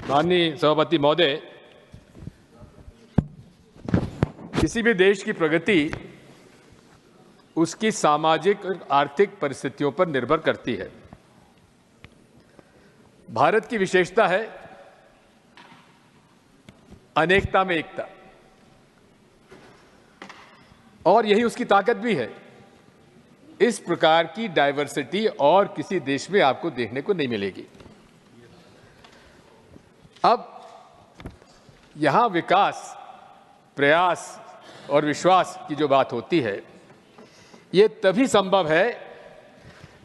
माननीय सभापति महोदय, किसी भी देश की प्रगति उसकी सामाजिक और आर्थिक परिस्थितियों पर निर्भर करती है। भारत की विशेषता है अनेकता में एकता, और यही उसकी ताकत भी है। इस प्रकार की डाइवर्सिटी और किसी देश में आपको देखने को नहीं मिलेगी। अब यहां विकास, प्रयास और विश्वास की जो बात होती है, ये तभी संभव है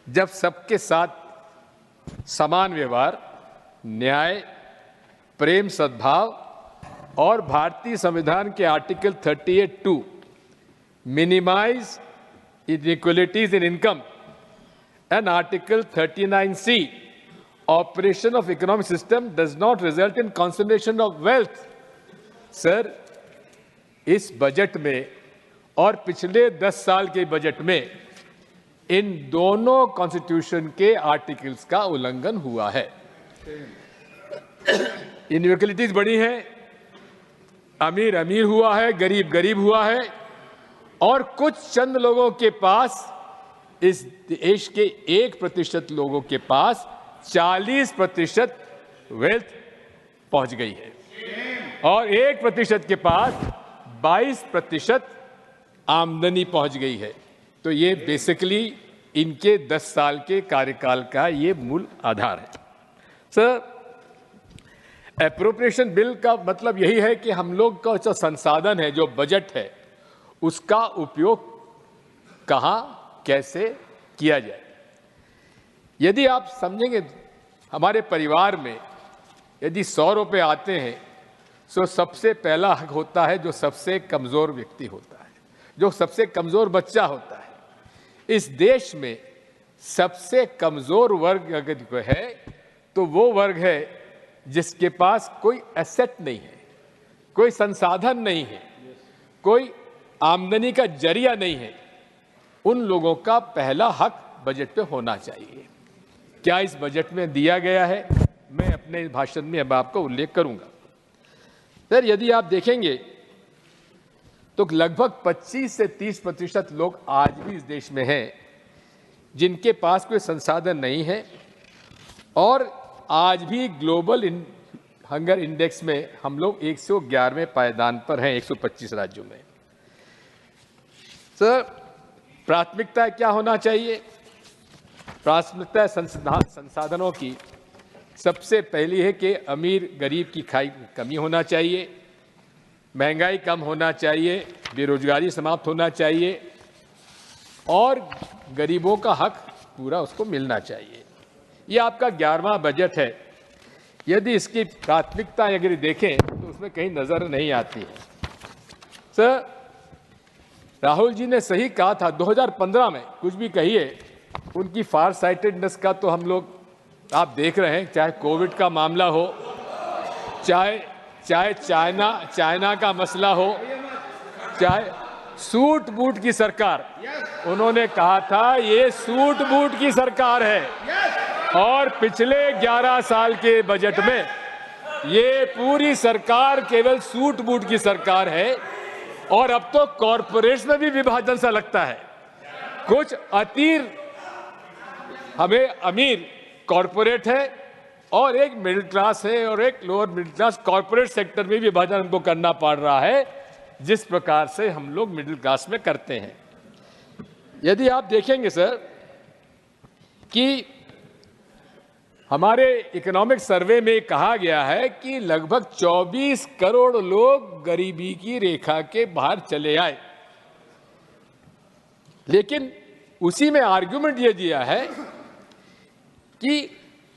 जब सबके साथ समान व्यवहार, न्याय, प्रेम, सद्भाव और भारतीय संविधान के article 38(2) minimise inequalities in income and Article 39(c) operation of economic system does not result in concentration of wealth. Sir, इस बजट में और पिछले 10 साल के बजट में इन दोनों कॉन्स्टिट्यूशन के आर्टिकल्स का उल्लंघन हुआ है। इनइक्वालिटीज बढ़ी हैं, अमीर अमीर हुआ है, गरीब गरीब हुआ है, और कुछ चंद लोगों के पास, इस देश के 1% लोगों के पास 40% वेल्थ पहुंच गई है, और 1% के पास 22% आमदनी पहुंच गई है। तो ये बेसिकली इनके 10 साल के कार्यकाल का ये मूल आधार है। सर, एप्रोप्रिएशन बिल का मतलब यही है कि हम लोग का जो संसाधन है, जो बजट है, उसका उपयोग कहां कैसे किया जाए। यदि आप समझेंगे, हमारे परिवार में यदि 100 रुपये आते हैं, तो सबसे पहला हक होता है जो सबसे कमजोर व्यक्ति होता है, जो सबसे कमजोर बच्चा होता है। इस देश में सबसे कमजोर वर्ग अगर है तो वो वर्ग है जिसके पास कोई एसेट नहीं है, कोई संसाधन नहीं है, कोई आमदनी का जरिया नहीं है। उन लोगों का पहला हक बजट पे होना चाहिए। क्या इस बजट में दिया गया है? मैं अपने भाषण में अब आपको उल्लेख करूंगा। सर, यदि आप देखेंगे तो लगभग 25 से 30% लोग आज भी इस देश में हैं जिनके पास कोई संसाधन नहीं है, और आज भी ग्लोबल हंगर इंडेक्स में हम लोग 111वें पायदान पर हैं 125 राज्यों में। सर, प्राथमिकता क्या होना चाहिए? प्राथमिकता संसाधनों की सबसे पहली है कि अमीर गरीब की खाई कमी होना चाहिए, महंगाई कम होना चाहिए, बेरोजगारी समाप्त होना चाहिए, और गरीबों का हक पूरा उसको मिलना चाहिए। ये आपका 11वां बजट है। यदि इसकी प्राथमिकता अगर देखें तो उसमें कहीं नजर नहीं आती है। सर, राहुल जी ने सही कहा था 2015 में, कुछ भी कहिए, उनकी फार साइटेडनेस का तो हम लोग आप देख रहे हैं, चाहे कोविड का मामला हो, चाहे चाइना का मसला हो, चाहे सूट बूट की सरकार। उन्होंने कहा था ये सूट बूट की सरकार है, और पिछले 11 साल के बजट में ये पूरी सरकार केवल सूट बूट की सरकार है। और अब तो कॉरपोरेट्स में भी विभाजन सा लगता है। कुछ हमें अमीर कॉरपोरेट है, और एक मिडिल क्लास है, और एक lower middle class. Corporate sector में विभाजन हमको करना पड़ रहा है, जिस प्रकार से हम लोग मिडिल क्लास में करते हैं। यदि आप देखेंगे सर कि हमारे इकोनॉमिक सर्वे में कहा गया है कि लगभग 24 करोड़ लोग गरीबी की रेखा के बाहर चले आए, लेकिन उसी में आर्गुमेंट ये दिया है कि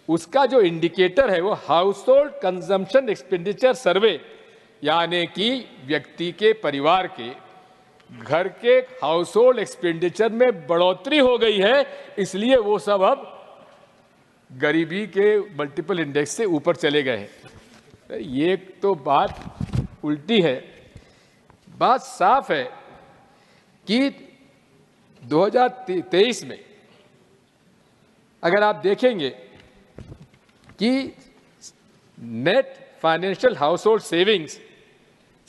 उसका जो इंडिकेटर है वो हाउस होल्ड कंजम्पशन एक्सपेंडिचर सर्वे, यानी कि व्यक्ति के, परिवार के, घर के हाउस होल्ड एक्सपेंडिचर में बढ़ोतरी हो गई है, इसलिए वो सब अब गरीबी के मल्टीपल इंडेक्स से ऊपर चले गए हैं। ये तो बात उल्टी है। बात साफ है कि 2023 में अगर आप देखेंगे कि net financial house hold savings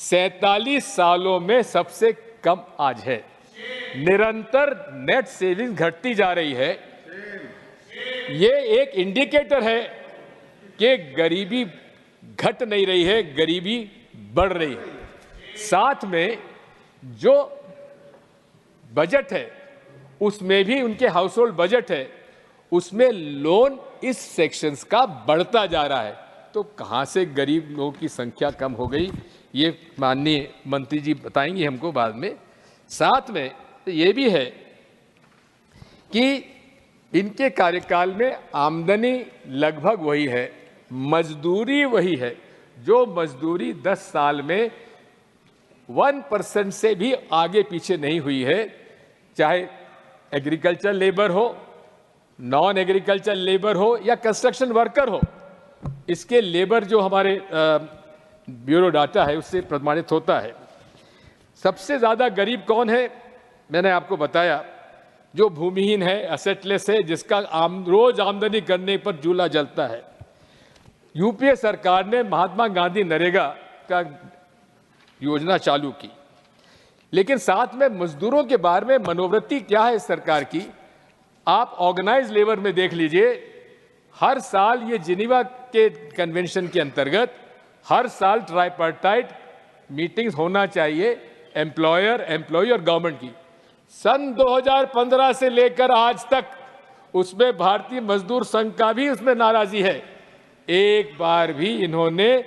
47 सालों में सबसे कम आज है। निरंतर नेट सेविंग्स घटती जा रही है। ये एक इंडिकेटर है कि गरीबी घट नहीं रही है, गरीबी बढ़ रही है। साथ में जो बजट है उसमें भी, उनके हाउस होल्ड बजट है उसमें लोन इस सेक्शंस का बढ़ता जा रहा है। तो कहां से गरीब लोगों की संख्या कम हो गई, ये माननीय मंत्री जी बताएंगे हमको बाद में। साथ में ये भी है कि इनके कार्यकाल में आमदनी लगभग वही है, मजदूरी वही है। जो मजदूरी 10 साल में 1% से भी आगे पीछे नहीं हुई है, चाहे एग्रीकल्चर लेबर हो, नॉन एग्रीकल्चर लेबर हो या कंस्ट्रक्शन वर्कर हो। इसके लेबर जो हमारे ब्यूरो डाटा है उससे प्रमाणित होता है। सबसे ज्यादा गरीब कौन है? मैंने आपको बताया, जो भूमिहीन है, एसेटलेस है, जिसका रोज आमदनी करने पर चूल्हा जलता है। यूपीए सरकार ने महात्मा गांधी नरेगा का योजना चालू की, लेकिन साथ में मजदूरों के बारे में मनोवृत्ति क्या है इस सरकार की, आप ऑर्गेनाइज लेबर में देख लीजिए। हर साल ये जिनीवा के कन्वेंशन के अंतर्गत हर साल ट्राइपार्टाइट मीटिंग्स होना चाहिए, एम्प्लॉयर, एम्प्लॉई और गवर्नमेंट की। सन 2015 से लेकर आज तक उसमें भारतीय मजदूर संघ का भी उसमें नाराजगी है। एक बार भी इन्होंने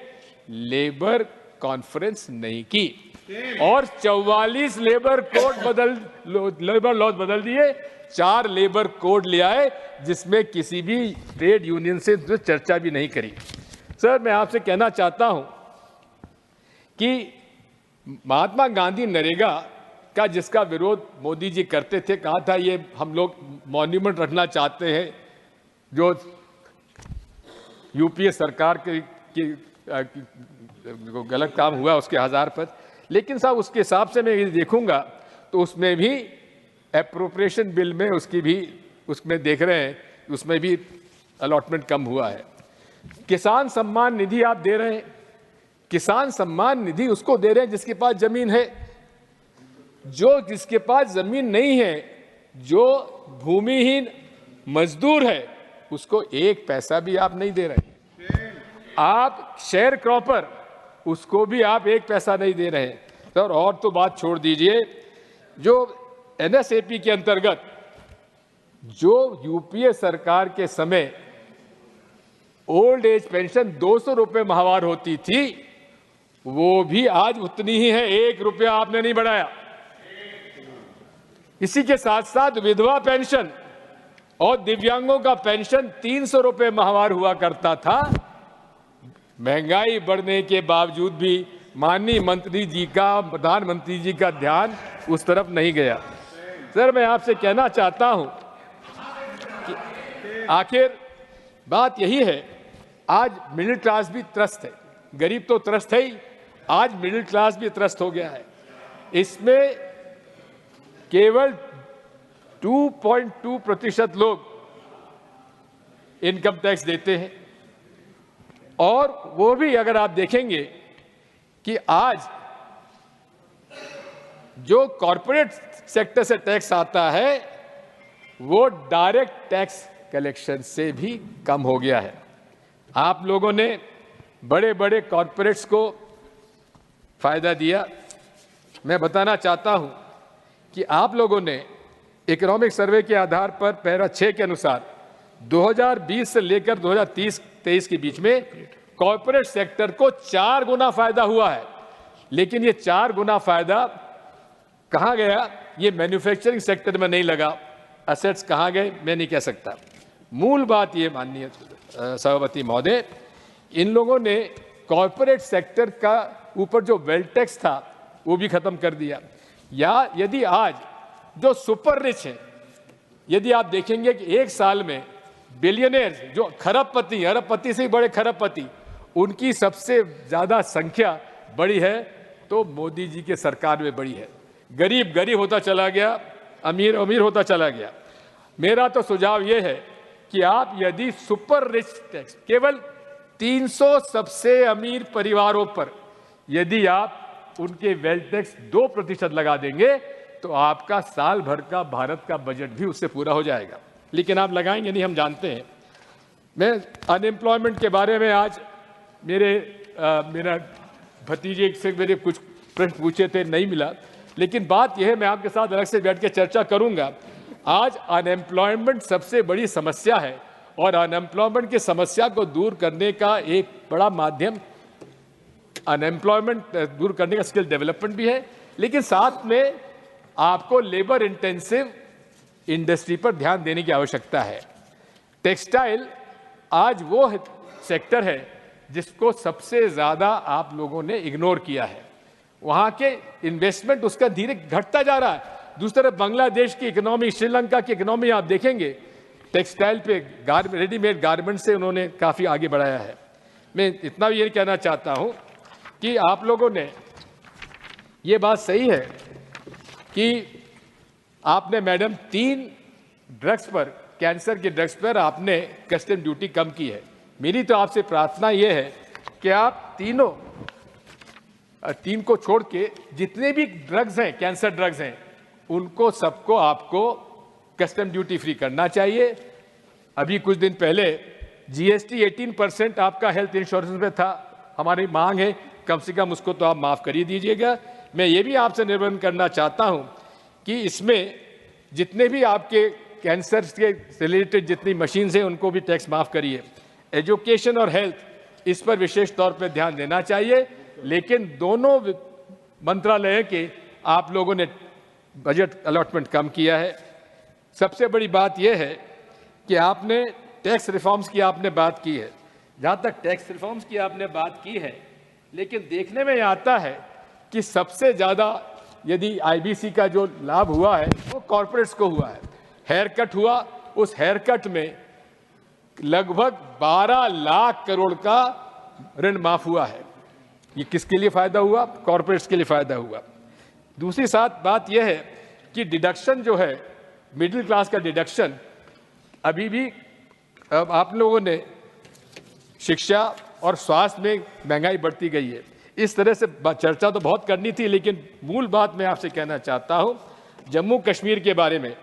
लेबर कॉन्फ्रेंस नहीं की और 44 लेबर लॉज बदल दिए, 4 लेबर कोड ले आए जिसमें किसी भी ट्रेड यूनियन से चर्चा भी नहीं करी। सर, मैं आपसे कहना चाहता हूं कि महात्मा गांधी नरेगा का जिसका विरोध मोदी जी करते थे, कहा था ये हम लोग मॉन्यूमेंट रखना चाहते हैं, जो यूपीए सरकार के गलत काम हुआ उसके आधार पर। लेकिन साहब उसके हिसाब से मैं ये देखूंगा तो उसमें भी एप्रोप्रिएशन बिल में उसकी भी उसमें देख रहे हैं, उसमें भी अलॉटमेंट कम हुआ है। किसान सम्मान निधि आप दे रहे हैं, किसान सम्मान निधि उसको दे रहे हैं जिसके पास जमीन है। जो जिसके पास जमीन नहीं है, जो भूमिहीन मजदूर है, उसको 1 पैसा भी आप नहीं दे रहे। आप शेयर क्रॉपर, उसको भी आप 1 पैसा नहीं दे रहे हैं। सर, और तो बात छोड़ दीजिए, जो एनएसएपी के अंतर्गत जो यूपीए सरकार के समय ओल्ड एज पेंशन 200 रुपए माहवार होती थी, वो भी आज उतनी ही है, 1 रुपया आपने नहीं बढ़ाया। इसी के साथ साथ विधवा पेंशन और दिव्यांगों का पेंशन 300 रुपए माहवार हुआ करता था। महंगाई बढ़ने के बावजूद भी माननीय मंत्री जी का, प्रधानमंत्री जी का ध्यान उस तरफ नहीं गया। सर, मैं आपसे कहना चाहता हूं कि आखिर बात यही है, आज मिडिल क्लास भी त्रस्त है, गरीब तो त्रस्त है ही, आज मिडिल क्लास भी त्रस्त हो गया है। इसमें केवल 2.2% लोग इनकम टैक्स देते हैं, और वो भी अगर आप देखेंगे कि आज जो कॉरपोरेट सेक्टर से टैक्स आता है वो डायरेक्ट टैक्स कलेक्शन से भी कम हो गया है। आप लोगों ने बड़े बड़े कॉरपोरेट्स को फायदा दिया। मैं बताना चाहता हूं कि आप लोगों ने इकोनॉमिक सर्वे के आधार पर पैरा 6 के अनुसार 2020 से लेकर 2023 के बीच में कॉरपोरेट सेक्टर को 4 गुना फायदा हुआ है। लेकिन ये 4 गुना फायदा कहां गया? ये मैन्युफैक्चरिंग सेक्टर में नहीं लगा। असेट्स कहां गए मैं नहीं कह सकता। मूल बात ये माननीय सभापति महोदय, इन लोगों ने कॉरपोरेट सेक्टर का ऊपर जो वेल्थ टैक्स था वो भी खत्म कर दिया। या यदि आज जो सुपर रिच है, यदि आप देखेंगे कि एक साल में बिलियनियर्स, जो खरबपति, अरबपति से बड़े खरबपति, उनकी सबसे ज्यादा संख्या बड़ी है तो मोदी जी के सरकार में बड़ी है। गरीब गरीब होता चला गया, अमीर अमीर होता चला गया। मेरा तो सुझाव यह है कि आप यदि सुपर रिच टैक्स, केवल 300 सबसे अमीर परिवारों पर यदि आप उनके वेल्थ टैक्स 2% लगा देंगे तो आपका साल भर का भारत का बजट भी उससे पूरा हो जाएगा। लेकिन आप लगाएंगे नहीं, हम जानते हैं। मैं अनएम्प्लॉयमेंट के बारे में आज मेरा भतीजे से मेरे कुछ प्रश्न पूछे थे, नहीं मिला, लेकिन बात यह है, मैं आपके साथ अलग से बैठ के चर्चा करूंगा। आज अनएम्प्लॉयमेंट सबसे बड़ी समस्या है और अनएम्प्लॉयमेंट की समस्या को दूर करने का एक बड़ा माध्यम अनएम्प्लॉयमेंट दूर करने का स्किल डेवलपमेंट भी है, लेकिन साथ में आपको लेबर इंटेंसिव इंडस्ट्री पर ध्यान देने की आवश्यकता है। टेक्सटाइल आज वो सेक्टर है जिसको सबसे ज़्यादा आप लोगों ने इग्नोर किया है। वहाँ के इन्वेस्टमेंट उसका धीरे घटता जा रहा है। दूसरी तरफ बांग्लादेश की इकोनॉमी, श्रीलंका की इकोनॉमी आप देखेंगे, टेक्सटाइल पे रेडीमेड गारमेंट से उन्होंने काफ़ी आगे बढ़ाया है। मैं इतना भी ये कहना चाहता हूँ कि आप लोगों ने ये बात सही है कि आपने मैडम 3 ड्रग्स पर, कैंसर के ड्रग्स पर आपने कस्टम ड्यूटी कम की है। मेरी तो आपसे प्रार्थना ये है कि आप तीन को छोड़ के जितने भी ड्रग्स हैं, कैंसर ड्रग्स हैं, उनको सबको आपको कस्टम ड्यूटी फ्री करना चाहिए। अभी कुछ दिन पहले जीएसटी 18% आपका हेल्थ इंश्योरेंस में था। हमारी मांग है कम से कम उसको तो आप माफ़ कर ही दीजिएगा। मैं ये भी आपसे निवेदन करना चाहता हूँ कि इसमें जितने भी आपके कैंसर के रिलेटेड जितनी मशीन्स हैं उनको भी टैक्स माफ़ करिए। एजुकेशन और हेल्थ, इस पर विशेष तौर पर ध्यान देना चाहिए, लेकिन दोनों मंत्रालय के आप लोगों ने बजट अलॉटमेंट कम किया है। सबसे बड़ी बात यह है कि आपने टैक्स रिफॉर्म्स की आपने बात की है। जहाँ तक टैक्स रिफॉर्म्स की आपने बात की है, लेकिन देखने में आता है कि सबसे ज़्यादा यदि आईबीसी का जो लाभ हुआ है वो कॉर्पोरेट्स को हुआ है। हेयर कट हुआ, उस हेयर कट में लगभग 12 लाख करोड़ का ऋण माफ हुआ है। ये किसके लिए फायदा हुआ? कॉर्पोरेट्स के लिए फायदा हुआ। दूसरी बात यह है कि डिडक्शन जो है, मिडिल क्लास का डिडक्शन, अभी भी आप लोगों ने शिक्षा और स्वास्थ्य में महंगाई बढ़ती गई है। इस तरह से चर्चा तो बहुत करनी थी, लेकिन मूल बात मैं आपसे कहना चाहता हूं जम्मू कश्मीर के बारे में।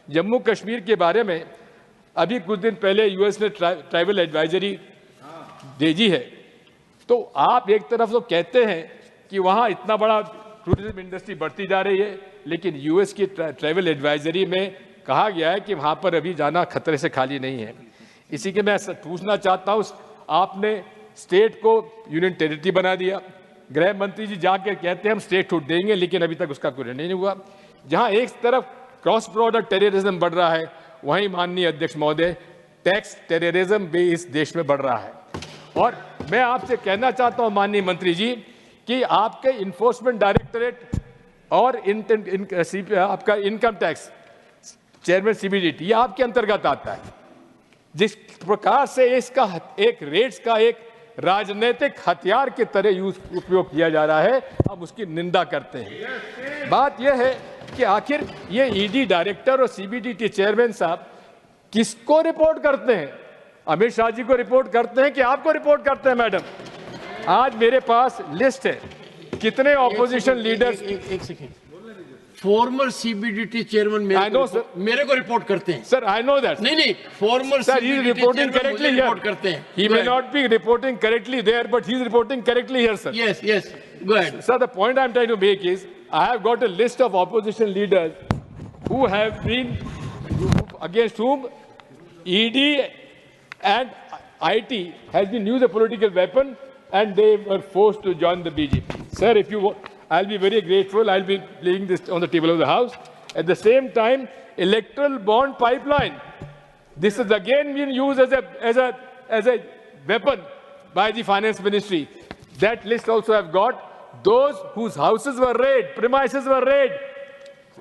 जम्मू कश्मीर के बारे में अभी कुछ दिन पहले यूएस ने ट्रैवल एडवाइजरी भेजी है। तो आप एक तरफ तो कहते हैं कि वहाँ इतना बड़ा टूरिज्म इंडस्ट्री बढ़ती जा रही है, लेकिन यूएस की ट्रैवल एडवाइजरी में कहा गया है कि वहाँ पर अभी जाना खतरे से खाली नहीं है। इसी के मैं पूछना चाहता हूँ, आपने स्टेट को यूनियन टेरिटरी बना दिया। गृह मंत्री जी जाकर कहते हैं हम स्टेट छूट देंगे, लेकिन अभी तक उसका कोई निर्णय नहीं हुआ। जहाँ एक तरफ क्रॉस बॉर्डर टेररिज्म बढ़ रहा है, वहीं माननीय अध्यक्ष महोदय टैक्स टेररिज्म भी इस देश में बढ़ रहा है। और मैं आपसे कहना चाहता हूं माननीय मंत्री जी कि आपके इन्फोर्समेंट डायरेक्टरेट और आपका इनकम टैक्स चेयरमैन सीबीडीटी, ये आपके अंतर्गत आता है। जिस प्रकार से इसका एक रेट्स का एक राजनीतिक हथियार की तरह उपयोग किया जा रहा है, हम उसकी निंदा करते हैं। बात यह है कि आखिर ये ईडी डायरेक्टर और सीबीडीटी चेयरमैन साहब किसको रिपोर्ट करते हैं? अमित शाह जी को रिपोर्ट करते हैं कि आपको रिपोर्ट करते हैं? मैडम, आज मेरे पास लिस्ट है कितने ऑपोजिशन लीडर्स। एक सेकेंड, फॉर्मर सीबीडीटी चेयरमैन मेरे को रिपोर्ट करते हैं। Sir, I know that. नहीं, former sir, he is reporting correctly report करते हैं। He may not be reporting correctly there, but he is reporting correctly here, sir. Yes, go ahead. Sir, the point I am trying to make is I have got a list of opposition leaders who have been against whom ED and IT has been used a political weapon and they were forced to join the BJP. Sir, if you want, I'll be very grateful. I'll be laying this on the table of the House. At the same time, electoral bond pipeline. This is again being used as a weapon by the Finance Ministry. That list also have got those whose houses were raided, premises were raided,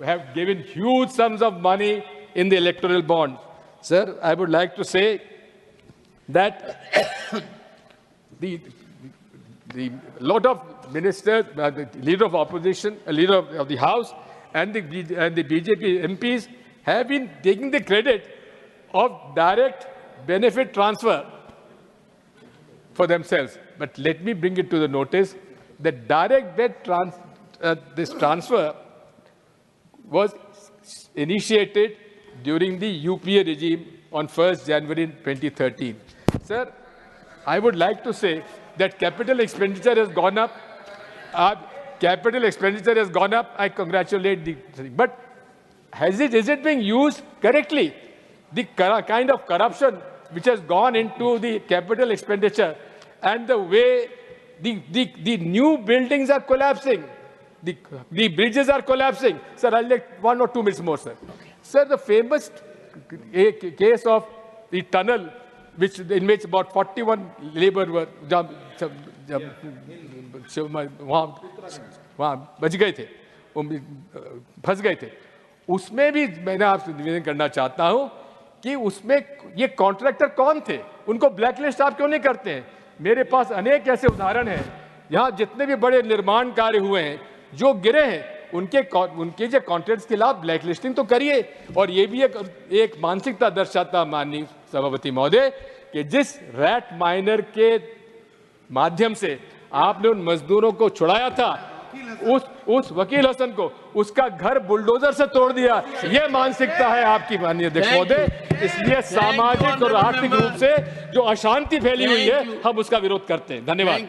have given huge sums of money in the electoral bond. Sir, I would like to say that the lot of ministers, the leader of opposition, leader of the House, and the BJP MPs have been taking the credit of direct benefit transfer for themselves. But let me bring it to the notice that direct debt this transfer was initiated during the UPA regime on 1st January 2013. Sir, I would like to say that capital expenditure has gone up. Capital expenditure has gone up. I congratulate the thing. But is it being used correctly? The kind of corruption which has gone into the capital expenditure and the way the new buildings are collapsing, the bridges are collapsing. Sir, I'll take 1 or 2 minutes more, sir. Okay. Sir, the famous case of the tunnel, in which about 41 labor were वहाँ बच गए थे, फंस गए थे, उसमें भी मैंने आपसे निवेदन करना चाहता हूँ कि उसमें ये कॉन्ट्रैक्टर कौन थे, उनको ब्लैकलिस्ट आप क्यों नहीं करते हैं? मेरे पास अनेक ऐसे उदाहरण हैं, यहाँ जितने भी बड़े निर्माण कार्य हुए हैं जो गिरे हैं, उनके जो कॉन्ट्रैक्ट्स के खिलाफ ब्लैकलिस्टिंग तो करिए। और ये भी एक मानसिकता दर्शाता माननीय सभापति महोदय कि जिस रैट माइनर के माध्यम से आपने उन मजदूरों को छुड़ाया था, उस वकील हसन को उसका घर बुलडोजर से तोड़ दिया। ये मानसिकता है आपकी माननीय अध्यक्ष महोदय। इसलिए सामाजिक और आर्थिक रूप से जो अशांति फैली हुई है, हम उसका विरोध करते हैं। धन्यवाद।